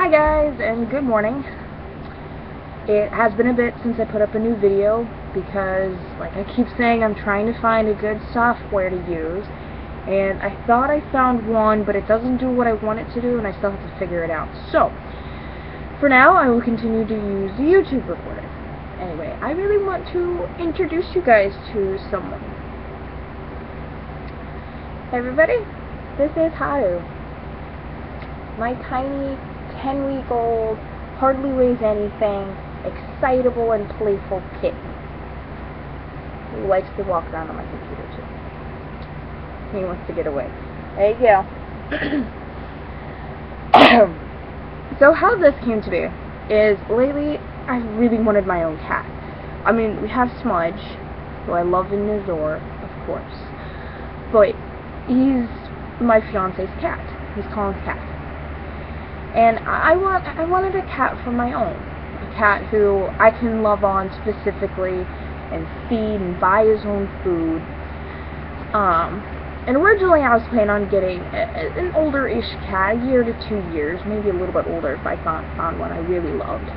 Hi guys, and good morning. It has been a bit since I put up a new video because, like I keep saying, I'm trying to find a good software to use, and I thought I found one, but it doesn't do what I want it to do, and I still have to figure it out. So, for now, I will continue to use the YouTube recorder. Anyway, I really want to introduce you guys to someone. Hey everybody, this is Haru. My tiny 10-week-old, hardly weighs anything, excitable and playful kitten who likes to walk around on my computer too. He wants to get away. There you go. So how this came to be is lately I really wanted my own cat. I mean, we have Smudge, who I love and adore, of course, but he's my fiance's cat. He's Colin's cat. And I wanted a cat for my own. A cat who I can love on specifically and feed and buy his own food. And originally I was planning on getting an older-ish cat, 1 to 2 years, maybe a little bit older if I found one I really loved.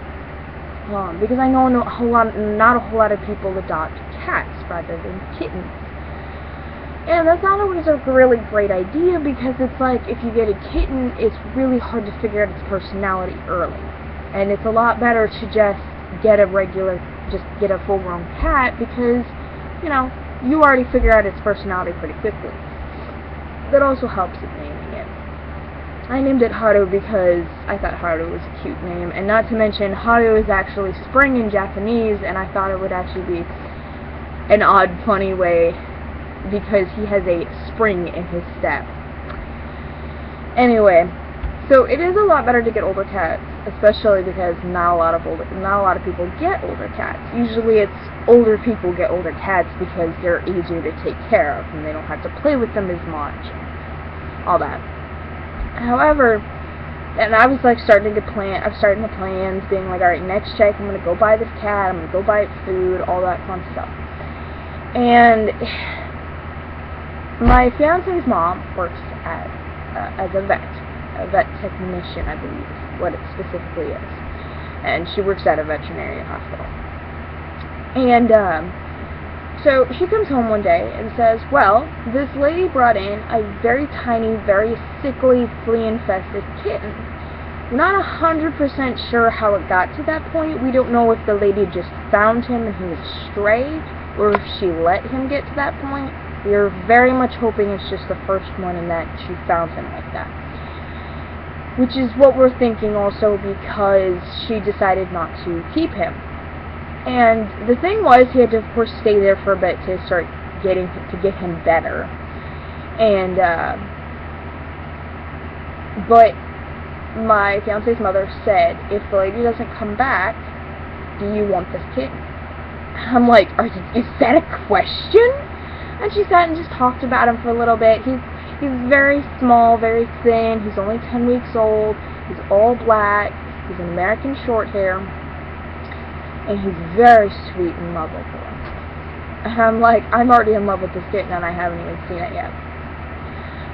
Because I know not a whole lot of people adopt cats rather than kittens. And that's not always a really great idea, because it's like, if you get a kitten, it's really hard to figure out its personality early. And it's a lot better to just get a full-grown cat, because, you know, you already figure out its personality pretty quickly. That also helps with naming it. I named it Haru because I thought Haru was a cute name, and not to mention, Haru is actually spring in Japanese, and I thought it would actually be an odd, funny way, because he has a spring in his step. Anyway, so it is a lot better to get older cats, especially because not a lot of people get older cats. Usually it's older people get older cats because they're easier to take care of and they don't have to play with them as much. All that. However, and I was like starting the plans, being like, alright, next check, I'm gonna go buy this cat, I'm gonna go buy it food, all that fun stuff. And my fiance's mom works as a vet technician, I believe, what it specifically is. And she works at a veterinary hospital. And so she comes home one day and says, well, this lady brought in a very tiny, very sickly, flea-infested kitten. We're not 100% sure how it got to that point. We don't know if the lady just found him and he was stray, or if she let him get to that point. We are very much hoping it's just the first one and that she found him like that. Which is what we're thinking also, because she decided not to keep him. And the thing was, he had to, of course, stay there for a bit to start get him better. And, but my fiance's mother said, if the lady doesn't come back, do you want this kitten? I'm like, is that a question? And she sat and just talked about him for a little bit. He's very small, very thin. He's only 10 weeks old. He's all black. He's an American short hair. And he's very sweet and lovable. And I'm like, I'm already in love with this kitten and I haven't even seen it yet.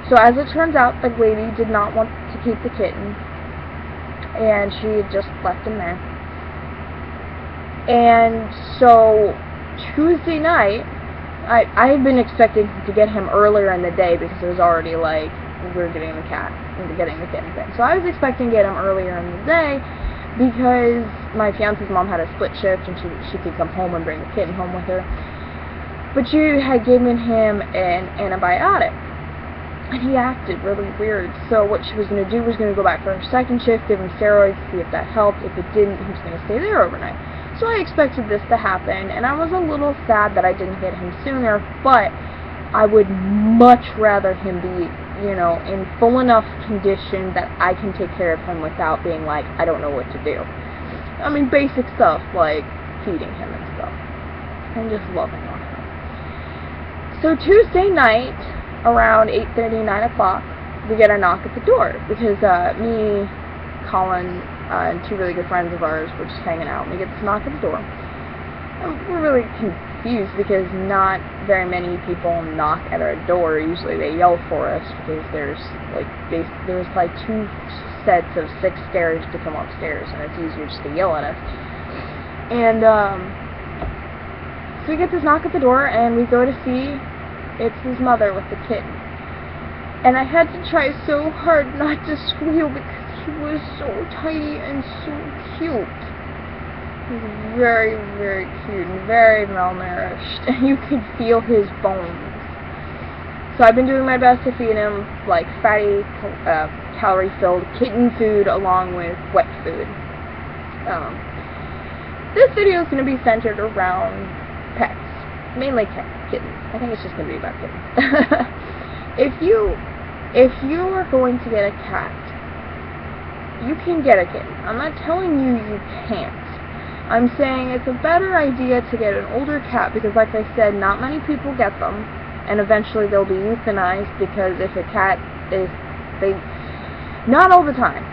So as it turns out, the lady did not want to keep the kitten. And she just left him there. And so Tuesday night, I had been expecting to get him earlier in the day, because it was already like, we were getting the kitten thing. So I was expecting to get him earlier in the day, because my fiance's mom had a split shift, and she could come home and bring the kitten home with her. But she had given him an antibiotic, and he acted really weird. So what she was going to do was going to go back for her second shift, give him steroids, see if that helped. If it didn't, he was going to stay there overnight. So I expected this to happen, and I was a little sad that I didn't get him sooner, but I would much rather him be, you know, in full enough condition that I can take care of him without being like, I don't know what to do. I mean, basic stuff like feeding him and stuff, and just loving on him. So Tuesday night, around 8:30, 9 o'clock, we get a knock at the door, because me, Colin, and two really good friends of ours were just hanging out, and we get this knock at the door. we're really confused because not very many people knock at our door. Usually they yell for us because there's like 2 sets of 6 stairs to come upstairs, and it's easier just to yell at us. And so we get this knock at the door, and we go to see it's his mother with the kitten. And I had to try so hard not to squeal because he was so tiny and so cute. He was very, very cute and very malnourished, and you could feel his bones. So I've been doing my best to feed him like fatty, calorie-filled kitten food along with wet food. This video is going to be centered around pets, mainly kittens. I think it's just going to be about kittens. If you are going to get a cat, you can get a kitten. I'm not telling you you can't. I'm saying it's a better idea to get an older cat because, like I said, not many people get them, and eventually they'll be euthanized because if a cat is, not all the time.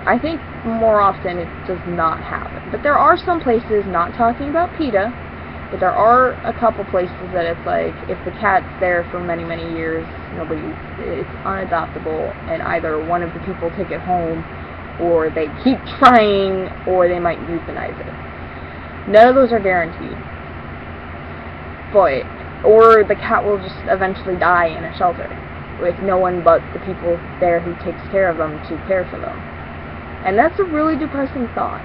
I think more often it does not happen. But there are some places, not talking about PETA, but there are a couple places that it's like, if the cat's there for many, many years, it's unadoptable, and either one of the people take it home, or they keep trying, or they might euthanize it. None of those are guaranteed. Or the cat will just eventually die in a shelter, with no one but the people there who takes care of them to care for them. And that's a really depressing thought.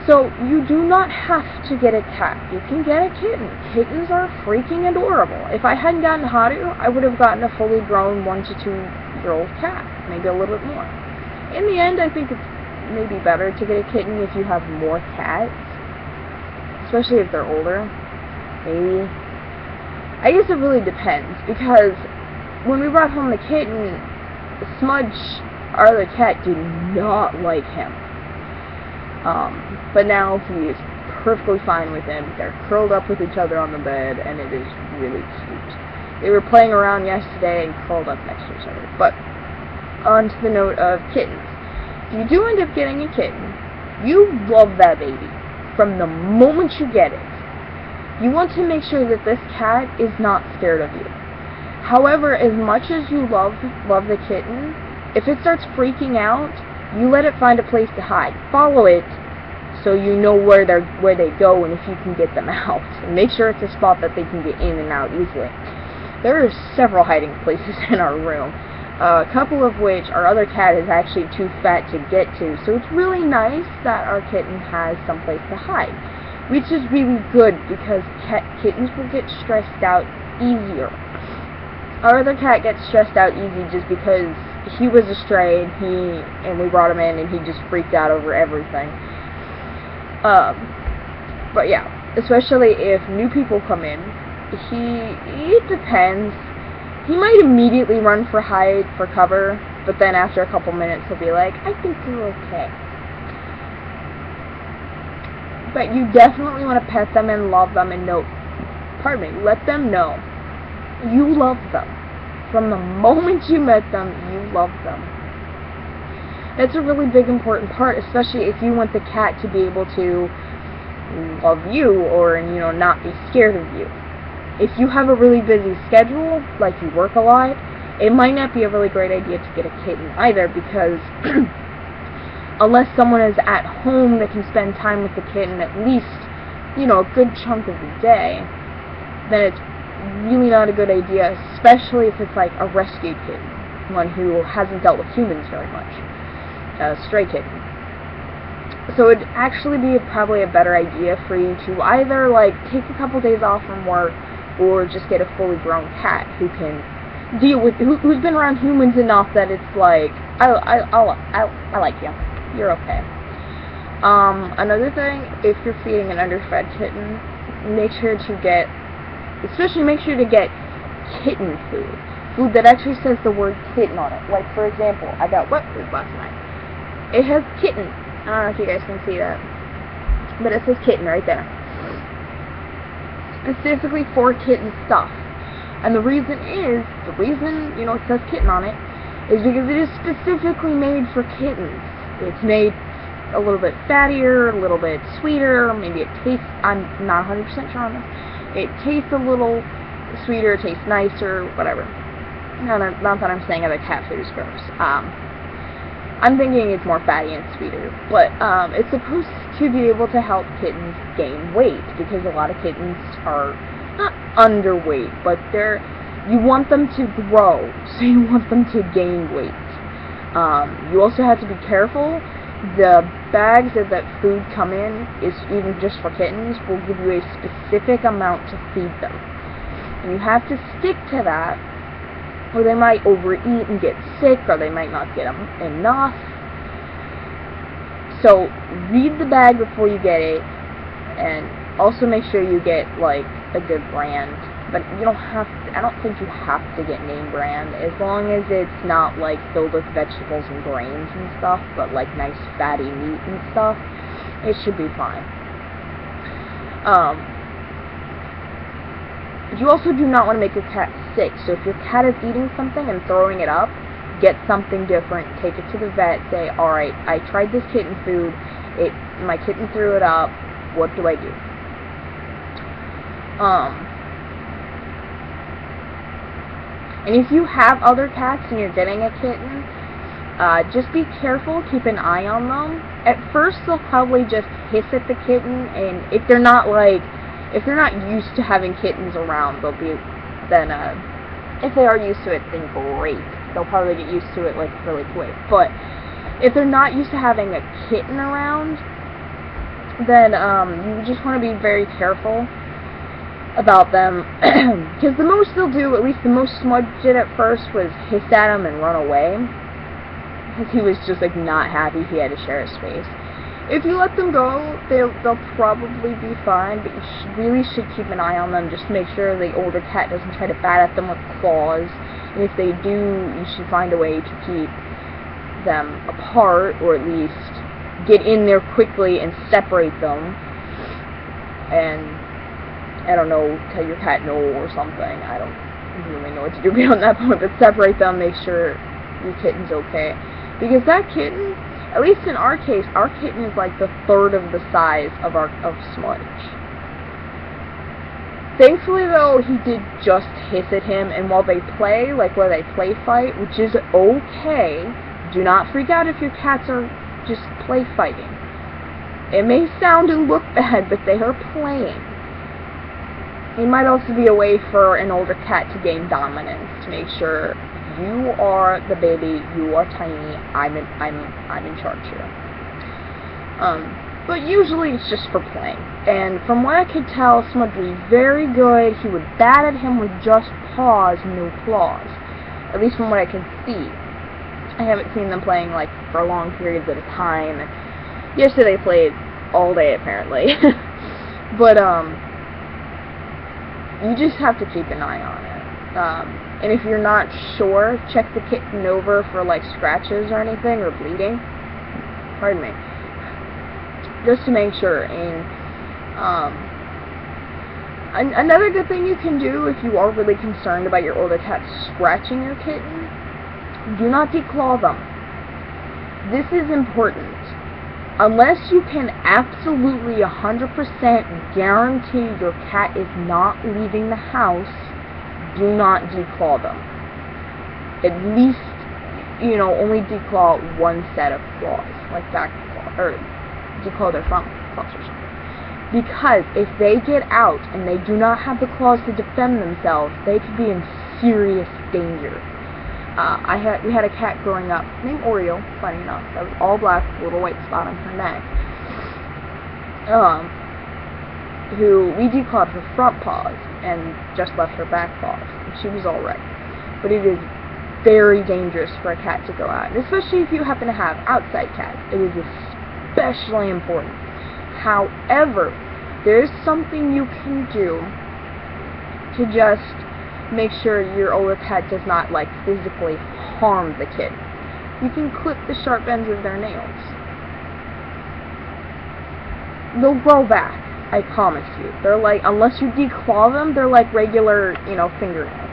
So, you do not have to get a cat. You can get a kitten. Kittens are freaking adorable. If I hadn't gotten Haru, I would have gotten a fully grown 1 to 2-year-old cat. Maybe a little bit more. In the end, I think it's maybe better to get a kitten if you have more cats. Especially if they're older. Maybe. I guess it really depends, because when we brought home the kitten, Smudge, our other cat, did not like him. But now he is perfectly fine with him. They're curled up with each other on the bed, and it is really cute. They were playing around yesterday and curled up next to each other. But on to the note of kittens. If you do end up getting a kitten, you love that baby from the moment you get it. You want to make sure that this cat is not scared of you. However, as much as you love the kitten, if it starts freaking out, you let it find a place to hide. Follow it so you know where they go and if you can get them out. And make sure it's a spot that they can get in and out easily. There are several hiding places in our room. A couple of which our other cat is actually too fat to get to. So it's really nice that our kitten has someplace to hide. Which is really good because kittens will get stressed out easier. Our other cat gets stressed out easy just because he was a stray and we brought him in and he just freaked out over everything. But yeah, especially if new people come in, it depends. He might immediately run for cover, but then after a couple minutes he'll be like, I think you're okay. But you definitely want to pet them and love them and let them know you love them. From the moment you met them, you love them. That's a really big important part, especially if you want the cat to be able to love you or, not be scared of you. If you have a really busy schedule, like you work a lot, it might not be a really great idea to get a kitten either because unless someone is at home that can spend time with the kitten at least, a good chunk of the day, then it's really not a good idea, especially if it's like a rescued kitten, one who hasn't dealt with humans very much, a stray kitten. So it'd actually be probably a better idea for you to either take a couple days off from work or just get a fully grown cat who can deal with, who's been around humans enough that it's like, I like you. You're okay. Another thing, if you're feeding an underfed kitten, make sure to get kitten food. Food that actually says the word kitten on it. Like, for example, I got wet food last night. It has kitten. I don't know if you guys can see that. But it says kitten right there. Specifically for kitten stuff. And the reason, it says kitten on it, is because it is specifically made for kittens. It's made a little bit fattier, a little bit sweeter, maybe it tastes, I'm not 100% sure on this, it tastes a little sweeter, tastes nicer, whatever. No, not that I'm saying other cat food is gross. I'm thinking it's more fatty and sweeter, but it's supposed to be able to help kittens gain weight, because a lot of kittens are not underweight, but you want them to grow, so you want them to gain weight. You also have to be careful. The bags that food come in, is even just for kittens, will give you a specific amount to feed them. And you have to stick to that, or they might overeat and get sick, or they might not get enough. So read the bag before you get it, and also make sure you get like a good brand. But you don't have to, I don't think you have to get name brand, as long as it's not like filled with vegetables and grains and stuff, but like nice fatty meat and stuff. It should be fine. You also do not want to make your cat sick, so if your cat is eating something and throwing it up, get something different, take it to the vet, say, alright, I tried this kitten food, my kitten threw it up, what do I do? And if you have other cats and you're getting a kitten, just be careful, keep an eye on them. At first, they'll probably just hiss at the kitten, and if they're not used to having kittens around, if they are used to it, then great. They'll probably get used to it, like, really quick. But if they're not used to having a kitten around, then, you just want to be very careful about them, because the most they'll do, at least the most Smudge did at first, was hiss at him and run away, because he was just, like, not happy he had to share his space. If you let them go, they'll probably be fine, but you really should keep an eye on them, just to make sure the older cat doesn't try to bat at them with claws, and if they do, you should find a way to keep them apart, or at least get in there quickly and separate them, and I don't know, tell your cat no or something. I don't really know what to do beyond that point, but separate them, make sure your kitten's okay. Because that kitten, at least in our case, our kitten is like the third of the size of Smudge. Thankfully, though, he did just hiss at him, and while they play, like where they play fight, which is okay, do not freak out if your cats are just play fighting. It may sound and look bad, but they are playing. It might also be a way for an older cat to gain dominance, to make sure you are the baby, you are tiny, I'm in charge here. But usually it's just for playing. And from what I could tell, Smudge was very good. He would bat at him with just paws, no claws. At least from what I can see. I haven't seen them playing like for long periods at a time. Yesterday they played all day apparently. But you just have to keep an eye on it. And if you're not sure, check the kitten over for like scratches or anything, or bleeding. Pardon me. Just to make sure. And another good thing you can do if you are really concerned about your older cat scratching your kitten, do not declaw them. This is important. Unless you can absolutely 100% guarantee your cat is not leaving the house, do not declaw them. At least, only declaw one set of claws, like back claw, or declaw their front claws or something. Because if they get out and they do not have the claws to defend themselves, they could be in serious danger. We had a cat growing up named Oreo, funny enough, that was all black with a little white spot on her neck, who we declawed her front paws and just left her back paws, and she was alright. But it is very dangerous for a cat to go out, and especially if you happen to have outside cats, it is especially important. However, there is something you can do to just make sure your older cat does not, like, physically harm the kitten. You can clip the sharp ends of their nails. They'll grow back, I promise you. They're like, unless you declaw them, they're like regular, fingernails.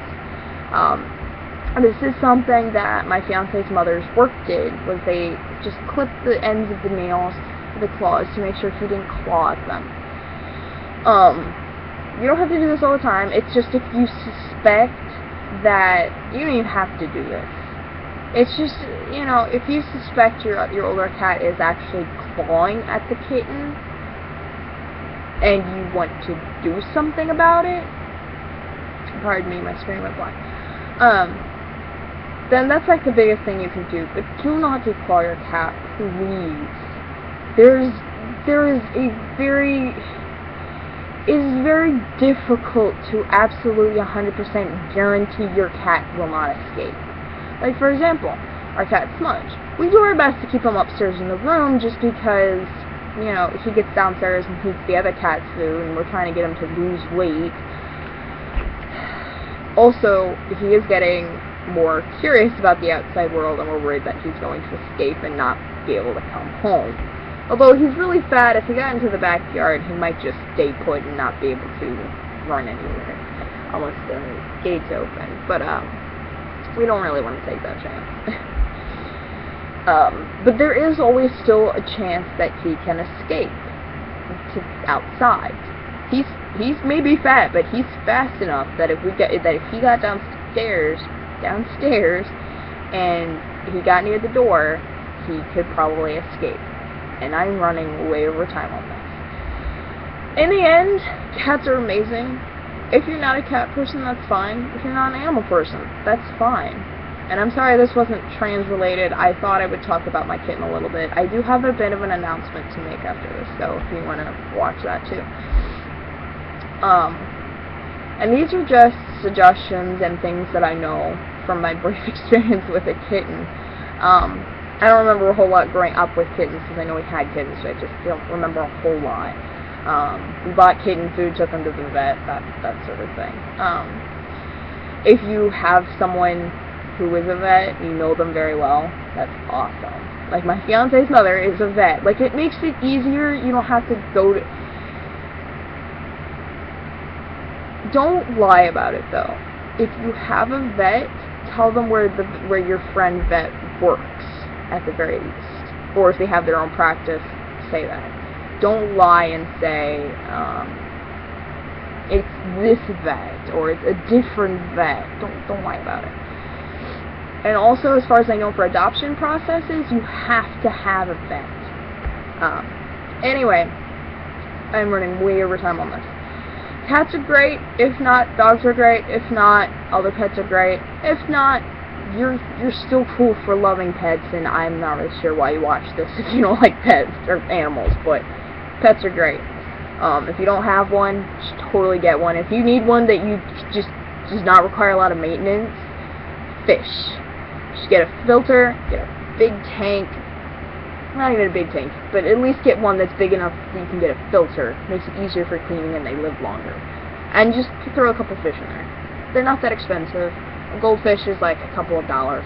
This is something that my fiance's mother's work did, was they just clipped the ends of the nails with the claws to make sure he didn't claw at them. You don't have to do this all the time. It's just if you suspect that, you don't even have to do this. It's just, you know, if you suspect your older cat is actually clawing at the kitten, and you want to do something about it, pardon me, my screen went black, then that's like the biggest thing you can do. But do not declaw your cat, please. There is very difficult to absolutely 100% guarantee your cat will not escape. Like, for example, our cat Smudge. We do our best to keep him upstairs in the room just because, you know, he gets downstairs and eats the other cat's food, and we're trying to get him to lose weight. Also, he is getting more curious about the outside world, and we're worried that he's going to escape and not be able to come home. Although he's really fat, if he got into the backyard, he might just stay put and not be able to run anywhere unless the gate's open. But we don't really want to take that chance. But there is always still a chance that he can escape to outside. He's maybe fat, but he's fast enough that if he got downstairs and he got near the door, he could probably escape. And I'm running way over time on this. In the end, cats are amazing. If you're not a cat person, that's fine. If you're not an animal person, that's fine. And I'm sorry this wasn't trans-related. I thought I would talk about my kitten a little bit. I do have a bit of an announcement to make after this, though, if you want to watch that too. And these are just suggestions and things that I know from my brief experience with a kitten. I don't remember a whole lot growing up with kittens, because I know we had kittens, so I just don't remember a whole lot. We bought kitten food, took them to the vet, that sort of thing. If you have someone who is a vet, you know them very well, that's awesome. Like, my fiance's mother is a vet. Like, it makes it easier. You don't have to go to... Don't lie about it, though. If you have a vet, tell them where your friend vet works, at the very least. Or if they have their own practice, say that. Don't lie and say, it's this vet, or it's a different vet. Don't lie about it. And also, as far as I know, for adoption processes, you have to have a vet. Anyway, I'm running way over time on this. Cats are great. If not, dogs are great. If not, other pets are great. If not, you're still cool for loving pets, and I'm not really sure why you watch this if you don't like pets or animals, but pets are great. If you don't have one, just totally get one. If you need one that you just does not require a lot of maintenance, fish. Just get a filter, get a big tank. Not even a big tank, but at least get one that's big enough that you can get a filter. Makes it easier for cleaning and they live longer. And just throw a couple fish in there. They're not that expensive. A goldfish is like a couple of dollars.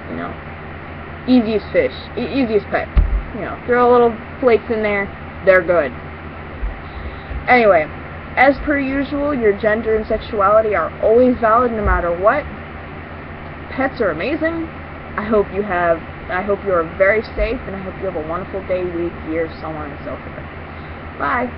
You know. Easiest fish. Easiest pet. You know, throw a little flakes in there. They're good. Anyway, as per usual, your gender and sexuality are always valid no matter what. Pets are amazing. I hope you are very safe, and I hope you have a wonderful day, week, year, so on and so forth. Bye.